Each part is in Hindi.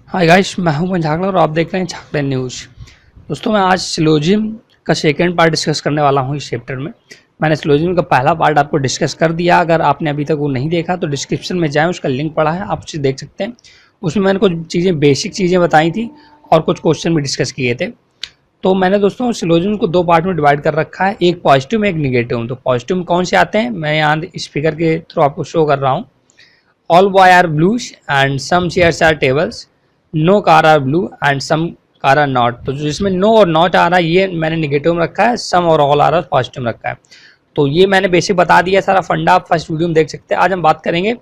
हाय गाइस, मैं हूं पंजागला और आप देख रहे हैं झाकड़ा न्यूज़। दोस्तों, मैं आज सिलोजियम का सेकंड पार्ट डिस्कस करने वाला हूं इस चैप्टर में। मैंने सिलोजियम का पहला पार्ट आपको डिस्कस कर दिया। अगर आपने अभी तक वो नहीं देखा तो डिस्क्रिप्शन में जाएं, उसका लिंक पड़ा है, आप उसे देख सकते हैं। उसमें मैंने कुछ चीज़ें, बेसिक चीज़ें बताई थी और कुछ क्वेश्चन भी डिस्कस किए थे। तो मैंने दोस्तों सिलोजियम को दो पार्ट में डिवाइड कर रखा है, एक पॉजिटिव में एक निगेटिव में। तो पॉजिटिव में कौन से आते हैं, मैं यहाँ इस फिगर के थ्रू आपको शो कर रहा हूँ। All boy are bluish and some chairs are tables, no car are blue and some car are not. तो जिसमें नो और नॉट आ रहा है ये मैंने निगेटिव में रखा है, सम और ऑल आ रहा है पॉजिटिव में रखा है। तो ये मैंने बेसिक बता दिया, सारा फंडा आप फर्स्ट वीडियो में देख सकते हैं। आज हम बात करेंगे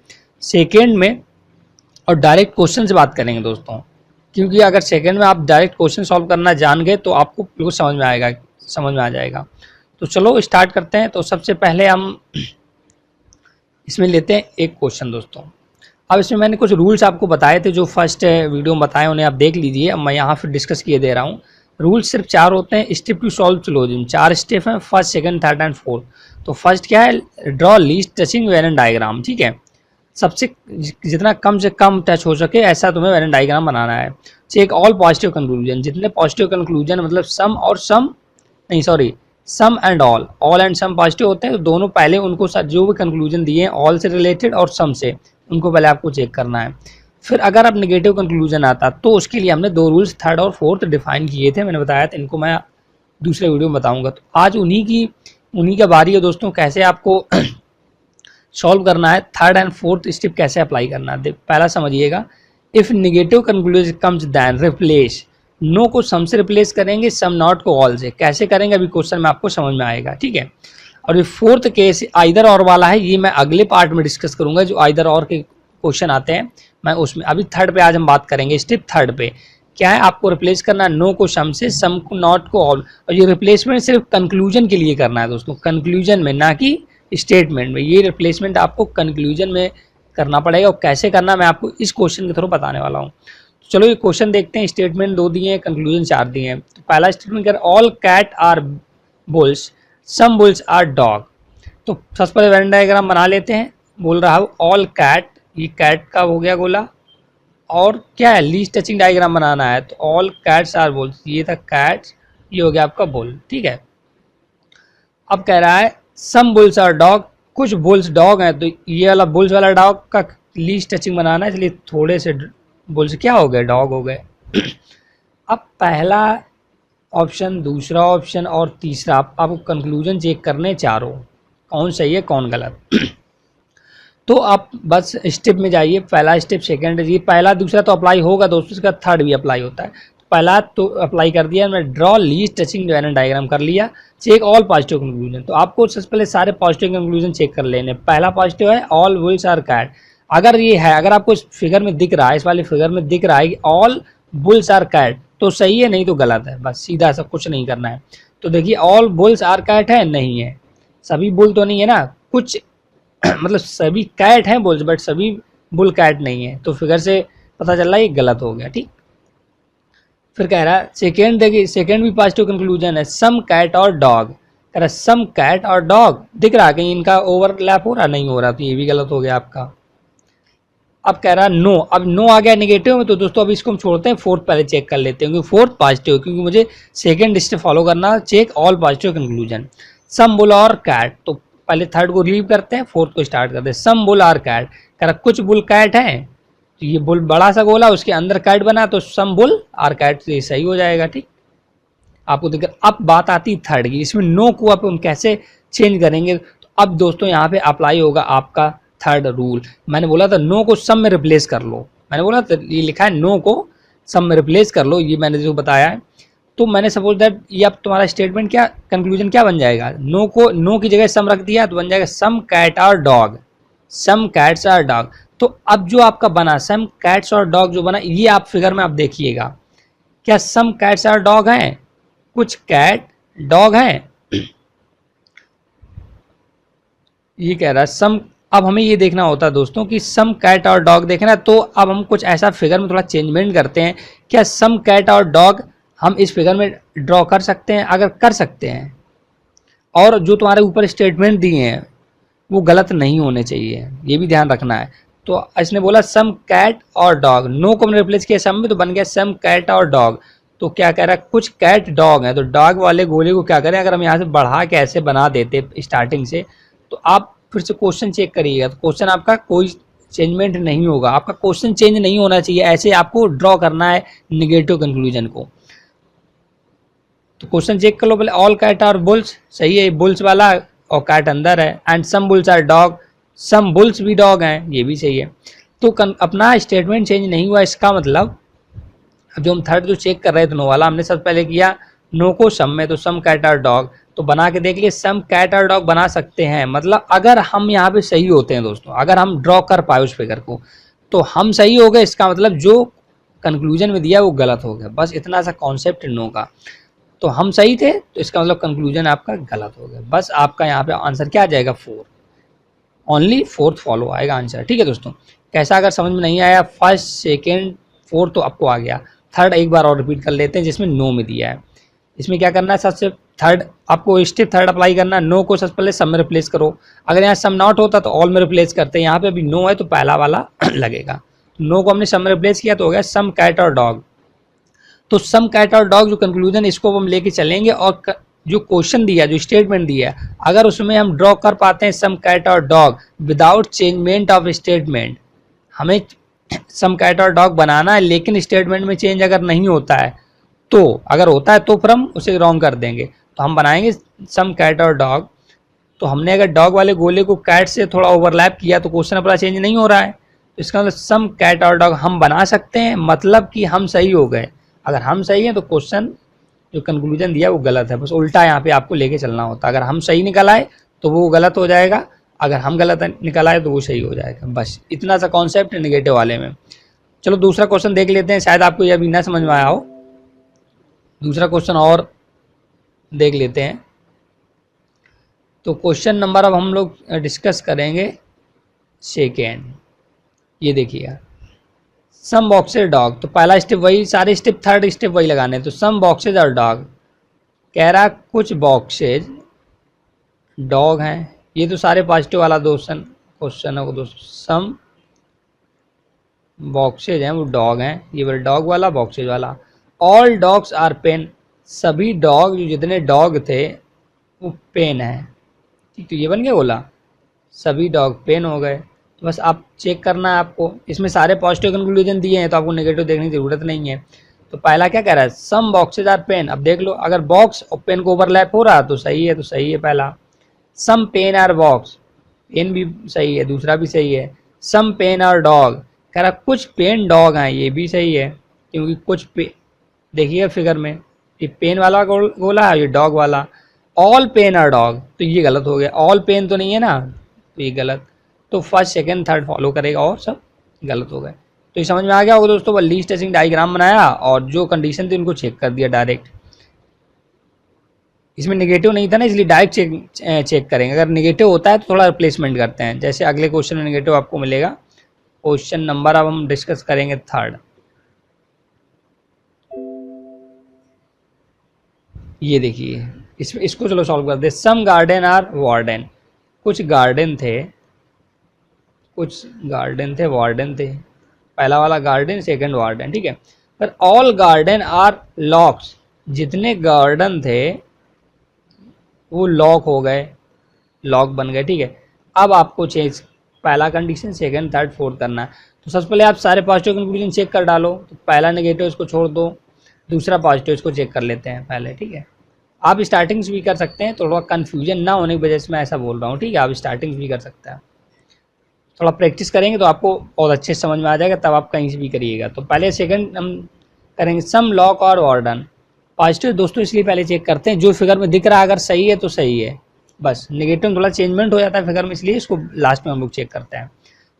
सेकेंड में और डायरेक्ट क्वेश्चन से बात करेंगे दोस्तों, क्योंकि अगर सेकेंड में आप डायरेक्ट क्वेश्चन सॉल्व करना जान गए तो आपको बिल्कुल समझ में आ जाएगा। तो चलो स्टार्ट करते हैं। तो सबसे पहले हम इसमें लेते हैं एक क्वेश्चन दोस्तों। अब इसमें मैंने कुछ रूल्स आपको बताए थे, जो फर्स्ट वीडियो में बताए उन्हें आप देख लीजिए। अब मैं यहाँ फिर डिस्कस किए दे रहा हूँ। रूल्स सिर्फ 4 होते हैं स्टेप टू सॉल्व सिलोजियम। 4 स्टेप हैं, first, second, third and fourth. तो फर्स्ट क्या है, draw least touching variant diagram. ठीक है, सबसे जितना कम से कम टच हो सके ऐसा तुम्हें वेरिएंट डायग्राम बनाना है। चेक ऑल पॉजिटिव कंक्लूजन, जितने पॉजिटिव कंक्लूजन मतलब सम और सम नहीं sorry some and all and some positive होते हैं, तो दोनों पहले उनको जो भी कंक्लूजन दिए हैं ऑल से रिलेटेड और सम से, उनको पहले आपको चेक करना है। फिर अगर अब नेगेटिव कंक्लूजन आता तो उसके लिए हमने 2 रूल्स थर्ड और फोर्थ डिफाइन किए थे, मैंने बताया था। इनको मैं दूसरे वीडियो में बताऊंगा। तो आज उन्हीं का बारी है दोस्तों, कैसे आपको सॉल्व करना है, थर्ड एंड फोर्थ स्टेप कैसे अप्लाई करना है। पहला समझिएगा, if negative conclusion comes then replace. No को सम से रिप्लेस करेंगे, सम नॉट को ऑल से। कैसे करेंगे अभी क्वेश्चन में आपको समझ में आएगा, ठीक है। और ये फोर्थ केस आइदर और वाला है, ये मैं अगले पार्ट में डिस्कस करूंगा। जो आइदर और के क्वेश्चन आते हैं मैं उसमें, अभी थर्ड पे आज हम बात करेंगे। स्टेप थर्ड पे क्या है, आपको रिप्लेस करना नो को सम से, सम को नॉट को ऑल। और ये रिप्लेसमेंट सिर्फ कंक्लूजन के लिए करना है दोस्तों, कंक्लूजन में, ना कि स्टेटमेंट में। ये रिप्लेसमेंट आपको कंक्लूजन में करना पड़ेगा, और कैसे करना मैं आपको इस क्वेश्चन के थ्रू बताने वाला हूँ। चलो ये क्वेश्चन देखते हैं। स्टेटमेंट 2 दिए हैं, कंक्लूजन 4 दिए हैं। तो पहला स्टेटमेंट कर, all cat are bulls, some bulls are dog. तो सबसे पहले वेन डायग्राम बना लेते हैं। बोल रहा हूँ ऑल कैट, ये कैट का हो गया गोला, और क्या है, लीस्ट टचिंग डायग्राम बनाना है। तो ऑल कैट्स आर बुल्स, ये था कैट्स, ये हो गया आपका बुल, ठीक है। अब कह रहा है सम बुल्स आर डॉग, कुछ बुल्स डॉग हैं। तो ये वाला बुल्स वाला डॉग का लीस्ट टचिंग बनाना है, इसलिए थोड़े से बुल्स क्या हो गए, डॉग हो गए। अब पहला ऑप्शन, दूसरा ऑप्शन और तीसरा आपको कंक्लूजन चेक करने चारों, कौन सही है कौन गलत। तो आप बस स्टेप में जाइए। पहला स्टेप, सेकंड, ये पहला दूसरा तो अप्लाई होगा दोस्तों, इसका थर्ड भी अप्लाई होता है। पहला तो अप्लाई कर दिया मैं, draw least touching variant diagram कर लिया। चेक ऑल पॉजिटिव कंक्लूजन, तो आपको सबसे पहले सारे पॉजिटिव कंक्लूजन चेक कर लेने। पहला पॉजिटिव है ऑल बुल्स आर कैट। अगर ये है, अगर आपको इस फिगर में दिख रहा है, इस वाले फिगर में दिख रहा है कि ऑल बुल्स आर कैट, तो सही है, नहीं तो गलत है। बस सीधा सा, कुछ नहीं करना है। तो देखिए ऑल बुल्स आर कैट है, नहीं है। सभी बुल तो नहीं है ना, कुछ मतलब सभी कैट हैं बुल्स, बट सभी बुल कैट नहीं है। तो फिगर से पता चल रहा है ये गलत हो गया, ठीक। फिर कह रहा है सेकेंड, देखिए सेकेंड भी पॉजिटिव कंक्लूजन है, सम कैट और डॉग। कह रहा है सम कैट और डॉग, दिख रहा है कहीं इनका ओवरलैप हो रहा, नहीं हो रहा, तो ये भी गलत हो गया आपका। अब कह रहा है नो, अब नो आ गया नेगेटिव में। तो दोस्तों अब इसको हम छोड़ते हैं, फोर्थ पहले चेक कर लेते हैं, क्योंकि फोर्थ पॉजिटिव, क्योंकि मुझे सेकंड स्टेप फॉलो करना। चेक ऑल पॉजिटिव कंक्लूजन, सम बुल और कैट। तो पहले थर्ड को लीव करते हैं, फोर्थ को स्टार्ट करते हैं। सम बुल आर कैट, कह रहा कुछ बुल कैट है, तो ये बुल बड़ा सा गोला, उसके अंदर कैट बना, तो सम बुल आर कैट, तो ये सही हो जाएगा, ठीक। आपको दिक्कत। अब बात आती थर्ड की, इसमें नो को आप हम कैसे चेंज करेंगे। तो अब दोस्तों यहाँ पे अप्लाई होगा आपका थर्ड रूल। मैंने बोला था नो को सम में रिप्लेस कर लो, मैंने बोला था ये लिखा है नो को सम में रिप्लेस कर लो, ये मैंने जो बताया है। तो मैंने सपोज दैट ये अब तुम्हारा स्टेटमेंट क्या, कंक्लूजन क्या बन जाएगा, नो को, नो की जगह सम रख दिया तो बन जाएगा some cat are dog, some cats are dog. तो अब जो आपका बना सम कैट्स और डॉग जो बना, ये आप फिगर में आप देखिएगा, क्या सम कैट्स आर डॉग हैं, कुछ कैट डॉग हैं, ये कह रहा है सम। अब हमें ये देखना होता है दोस्तों कि सम कैट और डॉग देखना है, तो अब हम कुछ ऐसा फिगर में थोड़ा चेंजमेंट करते हैं। क्या सम कैट और डॉग हम इस फिगर में ड्रॉ कर सकते हैं, अगर कर सकते हैं, और जो तुम्हारे ऊपर स्टेटमेंट दिए हैं वो गलत नहीं होने चाहिए, ये भी ध्यान रखना है। तो इसने बोला सम कैट और डॉग, नो को हमने रिप्लेस किया सम में तो बन गया सम कैट और डॉग। तो क्या कह रहा है, कुछ कैट डॉग है, तो डॉग वाले गोले को क्या करें, अगर हम यहाँ से बढ़ा के ऐसे बना देते स्टार्टिंग से, तो आप फिर से क्वेश्चन चेक करिएगा तो क्वेश्चन आपका कोई चेंजमेंट नहीं होगा, आपका क्वेश्चन चेंज नहीं होना चाहिए, ऐसे आपको ड्रॉ करना है निगेटिव कंक्लूजन को। तो क्वेश्चन चेक कर लो पहले, ऑल कैट आर बुल्स, सही है, बुल्स वाला और कैट अंदर है, and some bulls are dog, some bulls भी डॉग हैं, ये भी सही है। तो अपना स्टेटमेंट चेंज नहीं हुआ, इसका मतलब अब जो हम थर्ड जो चेक कर रहे थे नो वाला, हमने सबसे पहले किया नो को सम में, तो सम कैट आर डॉग, तो बना के देख लिए सम कैट आर डॉग बना सकते हैं। मतलब अगर हम यहाँ पे सही होते हैं दोस्तों, अगर हम ड्रॉ कर पाए उस फिगर को तो हम सही हो गए, इसका मतलब जो कंक्लूजन में दिया वो गलत हो गया, बस इतना सा कॉन्सेप्ट नो का। तो हम सही थे तो इसका मतलब कंक्लूजन आपका गलत हो गया, बस आपका यहाँ पे आंसर क्या आ जाएगा 4, ओनली फोर्थ फॉलो आएगा आंसर। ठीक है दोस्तों, कैसा अगर समझ में नहीं आया, फर्स्ट सेकेंड फोर्थ तो आपको आ गया, थर्ड एक बार और रिपीट कर लेते हैं जिसमें नो में दिया है। इसमें क्या करना है, सबसे थर्ड आपको स्टेप थर्ड अप्लाई करना है, नो को सबसे पहले सम में रिप्लेस करो, अगर यहाँ सम नॉट होता तो ऑल में रिप्लेस करते हैं, यहाँ पे अभी नो है तो पहला वाला लगेगा, नो को हमने सम में रिप्लेस किया तो हो गया सम कैट और डॉग। तो सम कैट और डॉग जो कंक्लूजन इसको हम लेके चलेंगे, और जो क्वेश्चन दिया, जो स्टेटमेंट दिया, अगर उसमें हम ड्रॉ कर पाते हैं सम कैट और dog without changement of statement, हमें सम कैट और डॉग बनाना है लेकिन स्टेटमेंट में चेंज अगर नहीं होता है, तो अगर होता है तो फिर हम उसे रॉन्ग कर देंगे। तो हम बनाएंगे सम कैट और डॉग, तो हमने अगर डॉग वाले गोले को कैट से थोड़ा ओवरलैप किया तो क्वेश्चन अपना चेंज नहीं हो रहा है, तो इसका मतलब सम कैट और डॉग हम बना सकते हैं, मतलब कि हम सही हो गए। अगर हम सही हैं तो क्वेश्चन जो कंक्लूजन दिया वो गलत है, बस उल्टा यहाँ पे आपको लेके चलना होता है, अगर हम सही निकल आए तो वो गलत हो जाएगा, अगर हम गलत निकल आए तो वो सही हो जाएगा, बस इतना सा कॉन्सेप्ट है निगेटिव वाले में। चलो दूसरा क्वेश्चन देख लेते हैं, शायद आपको ये अभी ना समझ में आया हो, दूसरा क्वेश्चन और देख लेते हैं। तो क्वेश्चन नंबर अब हम लोग डिस्कस करेंगे सेकेंड, ये देखिएगा सम बॉक्सेज डॉग, तो पहला स्टेप वही, सारे स्टेप थर्ड स्टेप वही लगाने, तो सम बॉक्सेज और डॉग, कह रहा कुछ बॉक्सेज डॉग हैं, ये तो सारे पॉजिटिव वाला क्वेश्चन है दोस्तों, सम बॉक्सेज हैं वो डॉग हैं, ये वाला डॉग वाला बॉक्सेज वाला, ऑल डॉग्स आर पेन, सभी डॉग जो जितने डॉग थे वो पेन है, ठीक, तो ये बन गया बोला, सभी डॉग पेन हो गए। तो बस आप चेक करना है आपको, इसमें सारे पॉजिटिव कंक्लूजन दिए हैं तो आपको नेगेटिव देखने की ज़रूरत नहीं है। तो पहला क्या कह रहा है, सम बॉक्सेज आर पेन, अब देख लो अगर बॉक्स और पेन को ओवरलैप हो रहा तो सही है, तो सही है पहला। Some pen are box, pen भी सही है, दूसरा भी सही है। सम पेन आर डॉग, कह रहा कुछ पेन डॉग हैं, ये भी सही है, क्योंकि कुछ देखिएगा फिगर में ये पेन वाला गोला है, ये डॉग वाला। ऑल पेन आर डॉग, तो ये गलत हो गया, ऑल पेन तो नहीं है ना, तो ये गलत, तो फर्स्ट सेकंड थर्ड फॉलो करेगा और सब गलत हो गए। तो ये समझ में आ गया होगा दोस्तों, लीस्ट टचिंग डायग्राम बनाया और जो कंडीशन थी उनको चेक कर दिया डायरेक्ट, इसमें नेगेटिव नहीं था ना इसलिए डायरेक्ट चेक करेंगे, अगर नेगेटिव होता है तो थोड़ा रिप्लेसमेंट करते हैं, जैसे अगले क्वेश्चन में नेगेटिव आपको मिलेगा। क्वेश्चन नंबर अब हम डिस्कस करेंगे थर्ड, ये देखिए इसको चलो सॉल्व कर दे। सम गार्डन आर वार्डन, कुछ गार्डन थे वार्डन थे, पहला वाला गार्डन सेकंड वार्डन, ठीक है। पर ऑल गार्डन आर लॉक्स, जितने गार्डन थे वो लॉक हो गए, लॉक बन गए, ठीक है। अब आपको चेंज पहला कंडीशन सेकंड थर्ड फोर्थ करना है, तो सबसे पहले आप सारे पॉजिटिव कंक्लूजन चेक कर डालो, तो पहला नेगेटिव इसको छोड़ दो, दूसरा पॉजिटिव इसको चेक कर लेते हैं पहले, ठीक है। आप स्टार्टिंग से भी कर सकते हैं, थोड़ा कन्फ्यूजन ना होने की वजह से मैं ऐसा बोल रहा हूँ, ठीक है, आप स्टार्टिंग से भी कर सकते हैं, थोड़ा प्रैक्टिस करेंगे तो आपको और अच्छे से समझ में आ जाएगा, तब आप कहीं से भी करिएगा। तो पहले सेकंड हम करेंगे सम लॉक और वार्डन, पॉजिटिव दोस्तों इसलिए पहले चेक करते हैं, जो फिगर में दिख रहा है अगर सही है तो सही है, बस नेगेटिव में थोड़ा चेंजमेंट हो जाता है फिगर में, इसलिए इसको लास्ट में हम लोग चेक करते हैं।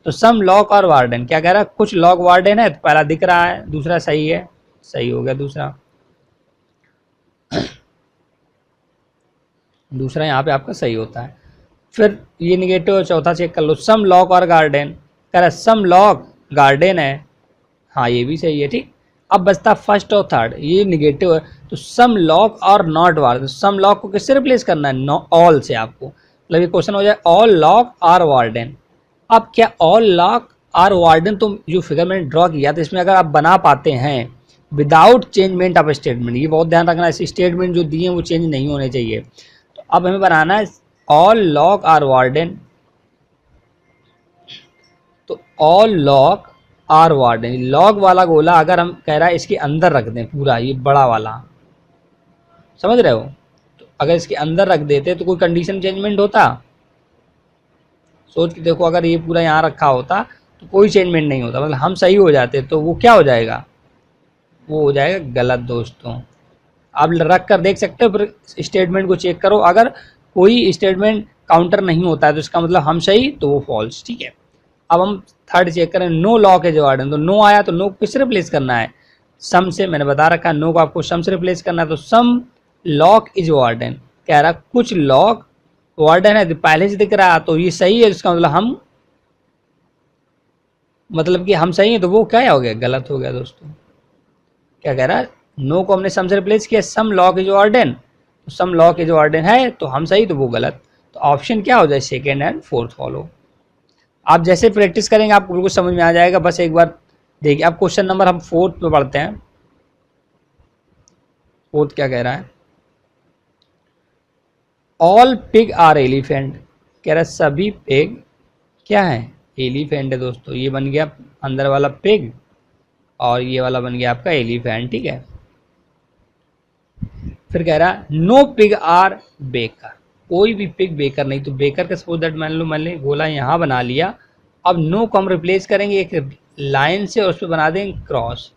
तो सम लॉक और वार्डन, क्या कह रहा है, कुछ लॉक वार्डन है, तो पहला दिख रहा है, दूसरा सही है, सही हो गया दूसरा यहाँ पे आपका सही होता है। फिर ये निगेटिव चौथा चेक कर लो, सम लॉक और गार्डन, कह रहा है सम लॉक गार्डन है, हाँ ये भी सही है, ठीक। अब बचता फर्स्ट और थर्ड, ये निगेटिव है, तो सम लॉक और नॉट वार्डन, सम लॉक को किससे रिप्लेस करना है, ऑल से आपको, मतलब ये क्वेश्चन हो जाए ऑल लॉक आर वार्डन। अब क्या ऑल लॉक आर वार्डन, तो जो फिगर मैंने ड्रॉ किया था इसमें अगर आप बना पाते हैं विदाउट चेंजमेंट ऑफ स्टेटमेंट, ये बहुत ध्यान रखना, ऐसे स्टेटमेंट जो दिए हैं वो चेंज नहीं होने चाहिए। तो अब हमें बनाना है ऑल लॉग आर वार्डन, तो all log are warden, log वाला गोला अगर हम कह रहा है इसके अंदर रख दें पूरा, ये बड़ा वाला, समझ रहे हो, तो अगर इसके अंदर रख देते तो कोई कंडीशन चेंजमेंट होता? सोच के देखो, अगर ये पूरा यहाँ रखा होता तो कोई चेंजमेंट नहीं होता, मतलब हम सही हो जाते, तो वो क्या हो जाएगा, वो हो जाएगा गलत दोस्तों। आप रख कर देख सकते हो, फिर स्टेटमेंट को चेक करो, अगर कोई स्टेटमेंट काउंटर नहीं होता है तो इसका मतलब हम सही, तो वो फॉल्स, ठीक है। अब हम थर्ड चेक करें, नो लॉग इज वार्डन, तो नो आया तो नो किससे रिप्लेस करना है, सम से, मैंने बता रखा है नो को आपको सम से रिप्लेस करना है, तो सम लॉग इज वार्डन, कह रहा कुछ लॉग वार्डन है, तो पहले से दिख रहा है तो ये सही है, इसका मतलब हम, मतलब कि हम सही है, तो वो क्या हो गया, गलत हो गया दोस्तों। क्या कह रहा है, नो को हमने सम से रिप्लेस किया, सम लॉग इज वार्डन, तो सम लॉग इज वार्डन है तो हम सही, तो वो गलत, तो ऑप्शन क्या हो जाए, सेकेंड एंड फोर्थ फॉलो। आप जैसे प्रैक्टिस करेंगे आपको बिल्कुल समझ में आ जाएगा, बस एक बार देखिए। अब क्वेश्चन नंबर हम फोर्थ पे पढ़ते हैं। फोर्थ क्या कह रहा है, ऑल पिग आर एलिफेंट, कह रहा है सभी पिग क्या है, एलिफेंट है दोस्तों। ये बन गया अंदर वाला पिग और ये वाला बन गया आपका एलिफेंट, ठीक है। फिर कह रहा है नो पिग आर बेकर, कोई भी पिग बेकर नहीं, तो बेकर का सपोज दैट मान लो मैंने गोला यहाँ बना लिया, अब नो को हम रिप्लेस करेंगे एक लाइन से और उस पर बना देंगे क्रॉस,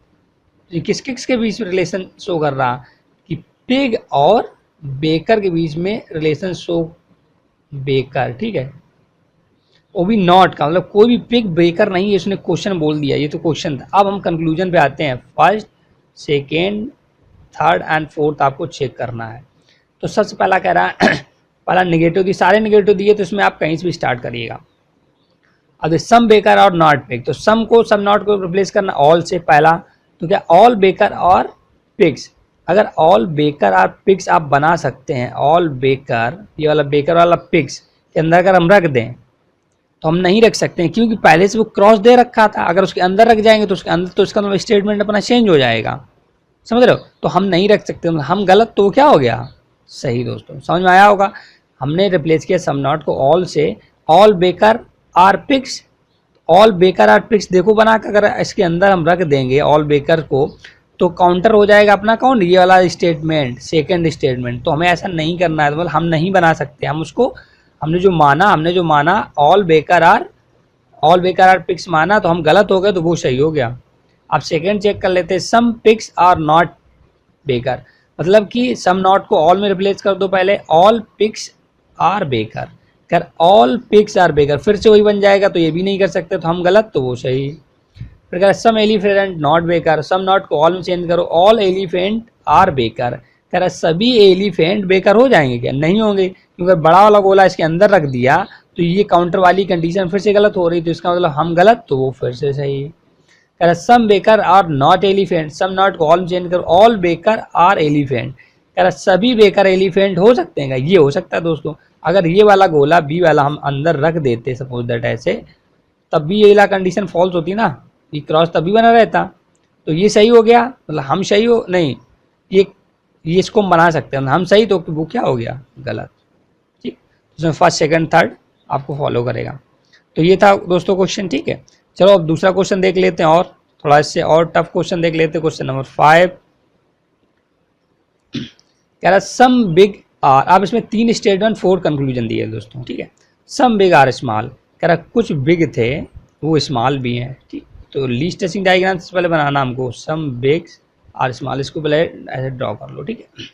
किस किस के बीच में रिलेशन शो कर रहा कि पिग और बेकर के बीच में रिलेशन शो, बेकर, ठीक है, वो भी नॉट का, मतलब कोई भी पिग बेकर नहीं है, इसने क्वेश्चन बोल दिया, ये तो क्वेश्चन था। अब हम कंक्लूजन पे आते हैं, first second third and fourth आपको चेक करना है। तो सबसे पहला कह रहा है पहला निगेटिव दी, सारे निगेटिव दिए तो इसमें आप कहीं से भी स्टार्ट करिएगा। अब सम बेकर और नॉट पिग, तो सम को सम नॉट को रिप्लेस करना ऑल से पहला, तो क्या ऑल बेकर और पिग्स, अगर ऑल बेकर और पिग्स आप बना सकते हैं, ऑल बेकर, ये वाला बेकर वाला पिग्स के अंदर अगर हम रख दें तो हम नहीं रख सकते हैं, क्योंकि पहले से वो क्रॉस दे रखा था, अगर उसके अंदर रख जाएंगे तो उसके अंदर तो इसका मतलब स्टेटमेंट अपना चेंज हो जाएगा, समझ रहे हो, तो हम नहीं रख सकते, हम गलत, तो क्या हो गया, सही दोस्तों। समझ में आया होगा, हमने रिप्लेस किया सम नॉट को ऑल से, all baker are picks, all baker are picks देखो बना कर अगर इसके अंदर हम रख देंगे ऑल बेकर को, तो काउंटर हो जाएगा अपना कौन, ये वाला स्टेटमेंट, सेकेंड स्टेटमेंट, तो हमें ऐसा नहीं करना है, तो मतलब हम नहीं बना सकते, हम उसको, हमने जो माना ऑल बेकर आर पिक्स माना, तो हम गलत हो गए, तो वो सही हो गया। अब सेकेंड चेक कर लेते हैं, some pics are not baker, मतलब कि सम नॉट को ऑल में रिप्लेस कर दो पहले, ऑल पिक्स आर बेकर, कर ऑल पिक्स आर बेकर, फिर से वही बन जाएगा, तो ये भी नहीं कर सकते, तो हम गलत, तो वो सही। फिर कह some elephant not baker, some not को ऑल में चेंज करो, ऑल एलिफेंट आर बेकर, कह रहा सभी एलिफेंट बेकर हो जाएंगे, क्या नहीं होंगे, क्योंकि बड़ा वाला गोला इसके अंदर रख दिया तो ये काउंटर वाली कंडीशन फिर से गलत हो रही, तो इसका मतलब हम गलत, तो वो फिर से सही। कह रहा some baker are not elephant, some not को ऑल में चेंज करो, ऑल बेकर आर एलिफेंट, कह रहा सभी बेकर एलिफेंट हो सकते हैं, ये हो सकता है दोस्तों। अगर ये वाला गोला बी वाला हम अंदर रख देते सपोज दैट ऐसे, तब भी ये वाला कंडीशन फॉल्स होती ना, ये क्रॉस तभी बना रहता, तो ये सही हो गया, मतलब हम सही हो नहीं, ये इसको हम बना सकते हैं, हम सही, तो वो क्या हो गया, गलत, ठीक। इसमें फर्स्ट सेकंड थर्ड आपको फॉलो करेगा। तो ये था दोस्तों क्वेश्चन, ठीक है। चलो अब दूसरा क्वेश्चन देख लेते हैं, और थोड़ा इससे और टफ क्वेश्चन देख लेते हैं। क्वेश्चन नंबर 5 कह रहा सम बिग आर, आप इसमें 3 स्टेटमेंट 4 कंक्लूजन दिए दोस्तों, ठीक है। सम बिग आर स्मॉल, कह रहा कुछ बिग थे वो स्मॉल भी हैं, ठीक। तो लीस्ट टेस्टिंग डायग्राम से पहले बनाना हमको, सम बिग आर स्मॉल, इसको पहले ऐसे ड्रॉ कर लो, ठीक है।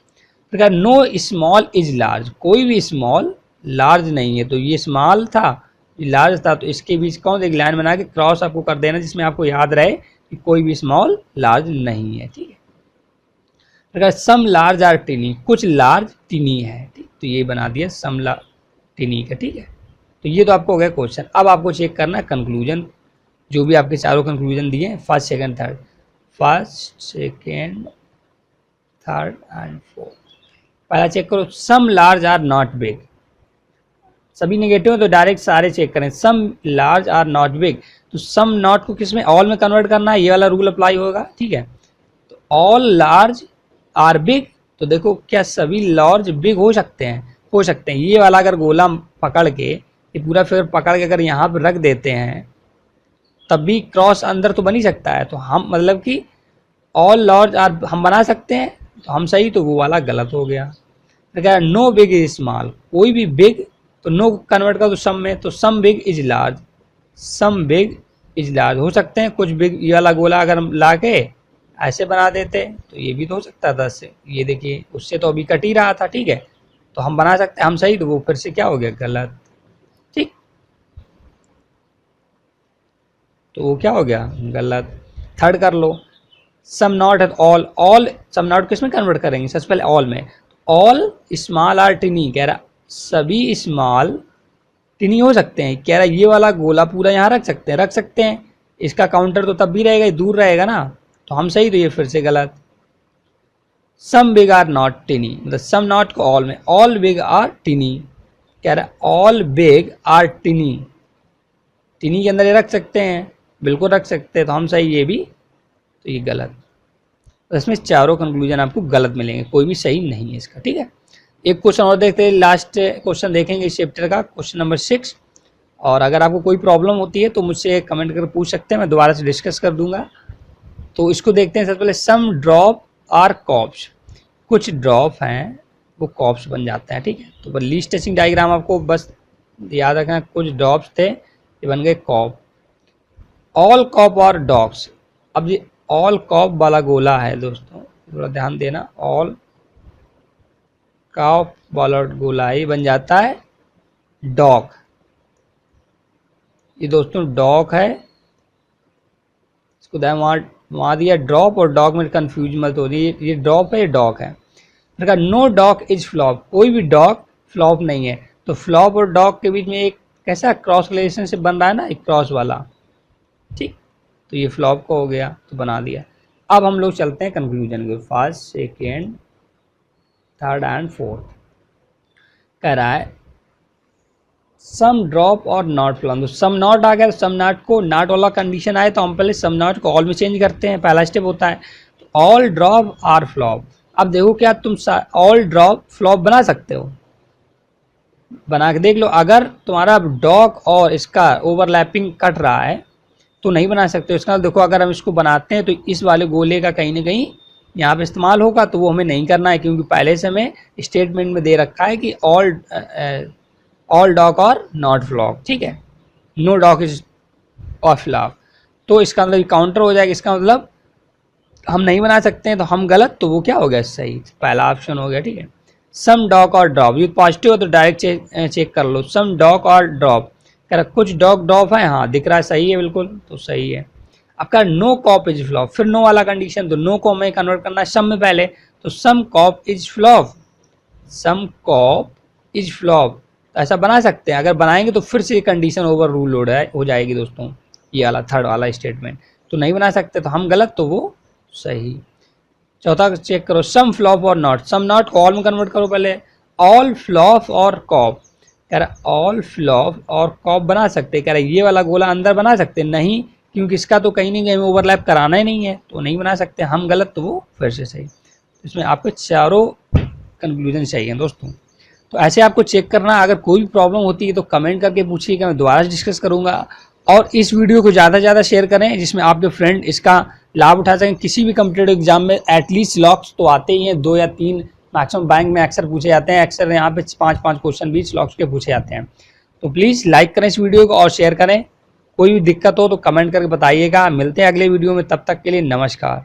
फिर कहा नो स्मॉल इज लार्ज, कोई भी स्मॉल लार्ज नहीं है, तो ये स्मॉल था ये लार्ज था, तो इसके बीच कौन एक लाइन बना के क्रॉस आपको कर देना, जिसमें आपको याद रहे कि कोई भी स्मॉल लार्ज नहीं है, ठीक है। अगर सम लार्ज आर टिनी, कुछ लार्ज टिनी है, ठीक, तो ये बना दिया सम टिनी का, ठीक है। तो ये तो आपको हो गया क्वेश्चन। अब आपको चेक करना है कंक्लूजन, जो भी आपके चारों कंक्लूजन दिए हैं, first second third, first second third and fourth. पहला चेक करो, some large are not big, सभी नेगेटिव है तो डायरेक्ट सारे चेक करें। Some large are not big, तो सम नॉट को किस में, ऑल में कन्वर्ट करना है, ये वाला रूल अप्लाई होगा, ठीक है। तो ऑल लार्ज आर बिग, तो देखो क्या सभी लार्ज बिग हो सकते हैं, हो सकते हैं। ये वाला अगर गोला पकड़ के, ये पूरा फिगर पकड़ के अगर यहाँ पर रख देते हैं तब भी क्रॉस अंदर तो बन ही सकता है। तो हम मतलब कि ऑल लार्ज आर हम बना सकते हैं, तो हम सही, तो वो वाला गलत हो गया। तो क्या नो बिग इज स्मॉल, कोई भी बिग तो नो कन्वर्ट कर दो सम में, तो some big is large, some big is large हो सकते हैं। कुछ बिग ये वाला गोला अगर हम ला के ऐसे बना देते तो ये भी तो हो सकता था इससे, ये देखिए उससे तो अभी कट ही रहा था, ठीक है। तो हम बना सकते हैं, हम सही, तो वो फिर से क्या हो गया, गलत, ठीक। तो वो क्या हो गया, गलत। थर्ड कर लो, सम नॉट है ऑल, ऑल सम नॉट किस में कन्वर्ट करेंगे, सबसे पहले ऑल में। ऑल स्मॉल आर टिनी, कह रहा सभी स्मॉल टिनी हो सकते हैं, कह रहा ये वाला गोला पूरा यहाँ रख सकते हैं, रख सकते हैं। इसका काउंटर तो तब भी रहेगा, दूर रहेगा ना, तो हम सही, तो ये फिर से गलत। Some big are not tiny, मतलब सम नॉट को ऑल में, ऑल बिग आर टिनी, कह रहा all big are tiny, tiny के अंदर ये रख सकते हैं, बिल्कुल रख सकते हैं, तो हम सही, ये भी, तो ये गलत। तो इसमें चारों कंक्लूजन आपको गलत मिलेंगे, कोई भी सही नहीं है इसका, ठीक है। एक क्वेश्चन और देखते हैं, लास्ट क्वेश्चन देखेंगे इस चैप्टर का, क्वेश्चन नंबर 6। और अगर आपको कोई प्रॉब्लम होती है तो मुझसे कमेंट करके पूछ सकते हैं, मैं दोबारा से डिस्कस कर दूंगा। तो इसको देखते हैं सबसे पहले। सम ड्रॉप आर कॉप्स, कुछ ड्रॉप हैं वो कॉप्स बन जाते हैं, ठीक है। तो लीस्ट टचिंग डायग्राम आपको बस याद रखना, कुछ ड्रॉप्स थे ये बन गए कॉप। ऑल कॉप और डॉग्स, अब ये ऑल कॉप वाला गोला है दोस्तों, थोड़ा ध्यान देना, ऑल कॉप वाला गोला ये बन जाता है डॉग। ये दोस्तों डॉग है, इसको वहाँ दिया ड्रॉप और डॉग में कंफ्यूज मत हो, ये ड्रॉप है, ये डॉग है। नो डॉग इज फ्लॉप, कोई भी डॉग फ्लॉप नहीं है। तो फ्लॉप और डॉग के बीच में एक कैसा क्रॉस रिलेशनशिप बन रहा है ना, एक क्रॉस वाला, ठीक। तो ये फ्लॉप को हो गया, तो बना दिया। अब हम लोग चलते हैं कंक्लूजन के, first second third and fourth. कह रहा है सम ड्रॉप और नॉट फ्लॉप, तो सम नॉट आ गया, सम नॉट को नॉट वाला कंडीशन आए तो हम पहले सम नॉट को ऑल में चेंज करते हैं, पहला स्टेप होता है। तो ऑल ड्रॉप आर फ्लॉप, अब देखो क्या तुम ऑल ड्रॉप फ्लॉप बना सकते हो, बना के देख लो। अगर तुम्हारा डॉग और इसका ओवरलैपिंग कट रहा है तो नहीं बना सकते। इसका देखो अगर हम इसको बनाते हैं तो इस वाले गोले का कहीं ना कहीं यहाँ पे इस्तेमाल होगा, तो वो हमें नहीं करना है, क्योंकि पहले से हमें स्टेटमेंट में दे रखा है कि ऑल डॉग और नॉट फ्लॉप, ठीक है, नो डॉग इज और फ्लॉप। तो इसका मतलब काउंटर हो जाएगा, इसका मतलब हम नहीं बना सकते हैं, तो हम गलत, तो वो क्या हो गया, सही, पहला ऑप्शन हो गया, ठीक है। सम डॉग और ड्रॉप, ये पॉजिटिव हो तो डायरेक्ट चेक कर लो, सम डॉग और ड्रॉप, कह रहा कुछ डॉग ड्रॉप है, हाँ दिख रहा है, सही है बिल्कुल, तो सही है। आपका नो कॉप इज फ्लॉप, फिर नो वाला कंडीशन, तो नो को हमें कन्वर्ट करना है सम में पहले, तो some cop is flop, some cop is flop, ऐसा बना सकते हैं। अगर बनाएंगे तो फिर से ये कंडीशन ओवर रूल हो जाएगी दोस्तों, ये वाला थर्ड वाला स्टेटमेंट, तो नहीं बना सकते, तो हम गलत, तो वो सही। चौथा चेक करो, सम फ्लॉप और नॉट, सम नॉट को ऑल में कन्वर्ट करो पहले, ऑल फ्लॉप और कॉप, कह रहा ऑल फ्लॉप और कॉप बना सकते, कह रहा ये वाला गोला अंदर बना सकते नहीं, क्योंकि इसका तो कहीं नहीं हमें ओवरलैप कराना ही नहीं है, तो नहीं बना सकते, हम गलत, तो वो फिर से सही। इसमें आपको चारों कंक्लूजन चाहिए दोस्तों। तो ऐसे आपको चेक करना, अगर कोई भी प्रॉब्लम होती है तो कमेंट करके पूछिएगा, मैं दोबारा डिस्कस करूंगा। और इस वीडियो को ज़्यादा से ज़्यादा शेयर करें, जिसमें आपके फ्रेंड इसका लाभ उठा सकें। किसी भी कम्पिटेटिव एग्जाम में एटलीस्ट लॉक्स तो आते ही हैं, 2 या 3 मैक्सिमम, बैंक में अक्सर पूछे जाते हैं, अक्सर यहाँ पे 5-5 क्वेश्चन भी लॉक्स के पूछे जाते हैं। तो प्लीज़ लाइक करें इस वीडियो को और शेयर करें। कोई भी दिक्कत हो तो कमेंट करके बताइएगा। मिलते हैं अगले वीडियो में, तब तक के लिए नमस्कार।